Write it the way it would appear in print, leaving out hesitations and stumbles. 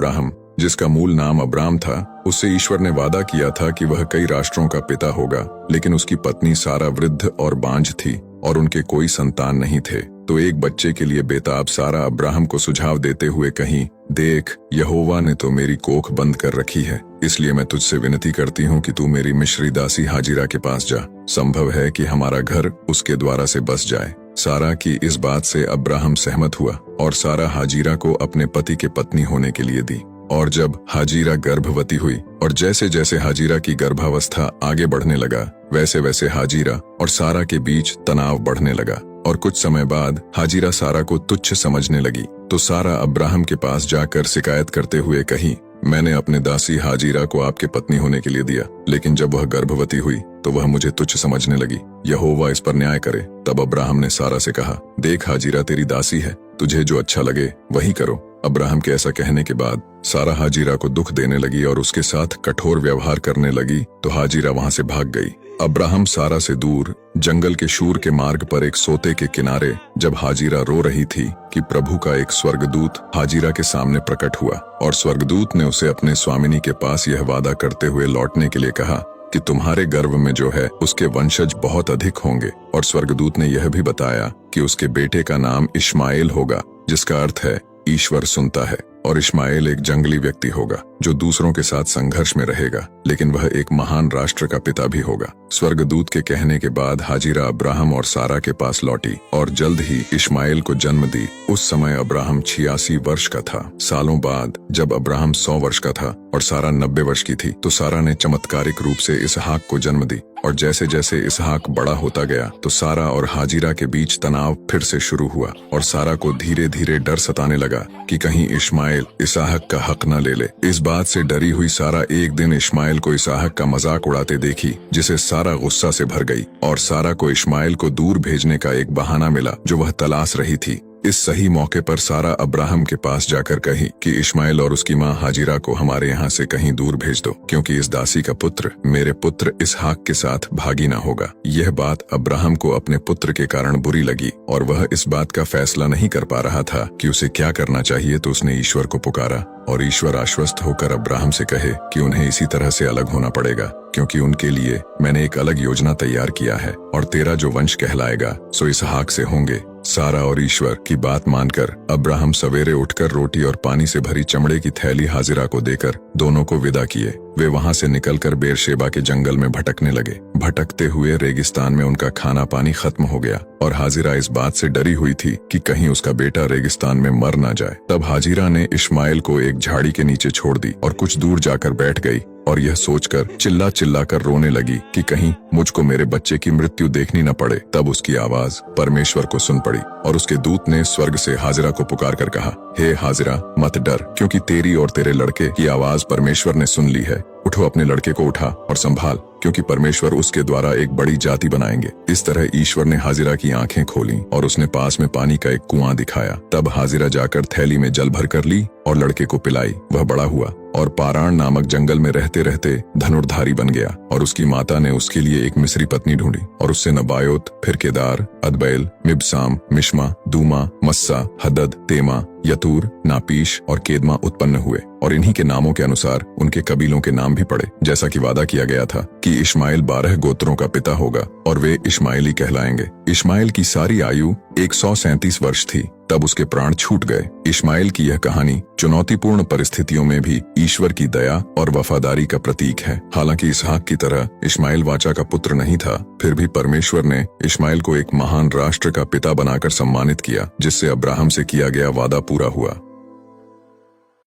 Abraham, जिसका मूल नाम अब्राम था, उससे ईश्वर ने वादा किया था कि वह कई राष्ट्रों का पिता होगा। लेकिन उसकी पत्नी सारा वृद्ध और बांझ थी और उनके कोई संतान नहीं थे। तो एक बच्चे के लिए बेताब सारा अब्राहम को सुझाव देते हुए कहीं, देख, यहोवा ने तो मेरी कोख बंद कर रखी है, इसलिए मैं तुझसे विनती करती हूँ कि तू मेरी मिश्री दासी हाजिरा के पास जा। संभव है कि हमारा घर उसके द्वारा से बस जाए। सारा की इस बात से अब्राहम सहमत हुआ और सारा हाजिरा को अपने पति के पत्नी होने के लिए दी। और जब हाजिरा गर्भवती हुई और जैसे जैसे हाजिरा की गर्भावस्था आगे बढ़ने लगा, वैसे वैसे हाजिरा और सारा के बीच तनाव बढ़ने लगा। और कुछ समय बाद हाजिरा सारा को तुच्छ समझने लगी। तो सारा अब्राहम के पास जाकर शिकायत करते हुए कही, मैंने अपने दासी हाजिरा को आपके पत्नी होने के लिए दिया, लेकिन जब वह गर्भवती हुई तो वह मुझे तुच्छ समझने लगी। यहोवा इस पर न्याय करे। तब अब्राहम ने सारा से कहा, देख, हाजिरा तेरी दासी है, तुझे जो अच्छा लगे वही करो। अब्राहम के ऐसा कहने के बाद सारा हाजिरा को दुख देने लगी और उसके साथ कठोर व्यवहार करने लगी, तो हाजिरा वहां से भाग गई। अब्राहम सारा से दूर जंगल के शूर के मार्ग पर एक सोते के किनारे जब हाजिरा रो रही थी कि प्रभु का एक स्वर्गदूत हाजिरा के सामने प्रकट हुआ और स्वर्गदूत ने उसे अपने स्वामिनी के पास यह वादा करते हुए लौटने के लिए कहा कि तुम्हारे गर्भ में जो है उसके वंशज बहुत अधिक होंगे। और स्वर्गदूत ने यह भी बताया कि उसके बेटे का नाम इश्माएल होगा, जिसका अर्थ है ईश्वर सुनता है। और इश्माएल एक जंगली व्यक्ति होगा जो दूसरों के साथ संघर्ष में रहेगा, लेकिन वह एक महान राष्ट्र का पिता भी होगा। स्वर्गदूत के कहने के बाद हाजिरा अब्राहम और सारा के पास लौटी और जल्द ही इश्माएल को जन्म दी। उस समय अब्राहम 86 वर्ष का था। सालों बाद जब अब्राहम 100 वर्ष का था और सारा 90 वर्ष की थी, तो सारा ने चमत्कारिक रूप से इसहाक को जन्म दी। और जैसे जैसे इसहाक बड़ा होता गया तो सारा और हाजिरा के बीच तनाव फिर से शुरू हुआ और सारा को धीरे धीरे डर सताने लगा कि कहीं इश्माएल इसहाक का हक न ले ले। इस बात से डरी हुई सारा एक दिन इश्माएल को इसहाक का मजाक उड़ाते देखी, जिसे सारा गुस्सा से भर गई और सारा को इश्माएल को दूर भेजने का एक बहाना मिला जो वह तलाश रही थी। इस सही मौके पर सारा अब्राहम के पास जाकर कही कि इश्माएल और उसकी माँ हाजिरा को हमारे यहाँ से कहीं दूर भेज दो, क्योंकि इस दासी का पुत्र मेरे पुत्र इसहाक के साथ भागी ना होगा। यह बात अब्राहम को अपने पुत्र के कारण बुरी लगी और वह इस बात का फैसला नहीं कर पा रहा था कि उसे क्या करना चाहिए। तो उसने ईश्वर को पुकारा और ईश्वर आश्वस्त होकर अब्राहम से कहे कि उन्हें इसी तरह से अलग होना पड़ेगा, क्योंकि उनके लिए मैंने एक अलग योजना तैयार किया है और तेरा जो वंश कहलाएगा सो इसहाक से होंगे। सारा और ईश्वर की बात मानकर अब्राहम सवेरे उठकर रोटी और पानी से भरी चमड़े की थैली हाजिरा को देकर दोनों को विदा किए। वे वहां से निकलकर बेरशेबा के जंगल में भटकने लगे। भटकते हुए रेगिस्तान में उनका खाना पानी खत्म हो गया और हाजिरा इस बात से डरी हुई थी कि कहीं उसका बेटा रेगिस्तान में मर ना जाए। तब हाजिरा ने इश्माएल को एक झाड़ी के नीचे छोड़ दी और कुछ दूर जाकर बैठ गई और यह सोचकर चिल्ला चिल्ला कर रोने लगी कि कहीं मुझको मेरे बच्चे की मृत्यु देखनी न पड़े। तब उसकी आवाज परमेश्वर को सुन पड़ी और उसके दूत ने स्वर्ग से हाजिरा को पुकार कर कहा, हे हाजिरा, मत डर, क्योंकि तेरी और तेरे लड़के की आवाज परमेश्वर ने सुन ली है। उठो, अपने लड़के को उठा और संभाल, क्योंकि परमेश्वर उसके द्वारा एक बड़ी जाति बनाएंगे। इस तरह ईश्वर ने हाजिरा की आंखें खोली और उसने पास में पानी का एक कुआं दिखाया। तब हाजिरा जाकर थैली में जल भर कर ली और लड़के को पिलाई। वह बड़ा हुआ और पारान नामक जंगल में रहते रहते धनुर्धारी बन गया और उसकी माता ने उसके लिए एक मिस्री पत्नी ढूंढी और उससे नबायोत, फिर केदार, अदबैल, मिबसाम, मिश्मा, दूमा, मस्सा, हदद, तेमा, यतूर, नापीश और केदमा उत्पन्न हुए। और इन्हीं के नामों के अनुसार उनके कबीलों के नाम भी पड़े, जैसा कि वादा किया गया था कि इश्माएल 12 गोत्रों का पिता होगा और वे इश्माएली कहलाएंगे। इश्माएल की सारी आयु 137 वर्ष थी, तब उसके प्राण छूट गए। इश्माएल की यह कहानी चुनौतीपूर्ण परिस्थितियों में भी ईश्वर की दया और वफादारी का प्रतीक है। हालांकि इसहाक की तरह इश्माएल वाचा का पुत्र नहीं था, फिर भी परमेश्वर ने इश्माएल को एक महान राष्ट्र का पिता बनाकर सम्मानित किया, जिससे अब्राहम से किया गया वादा पूरा हुआ।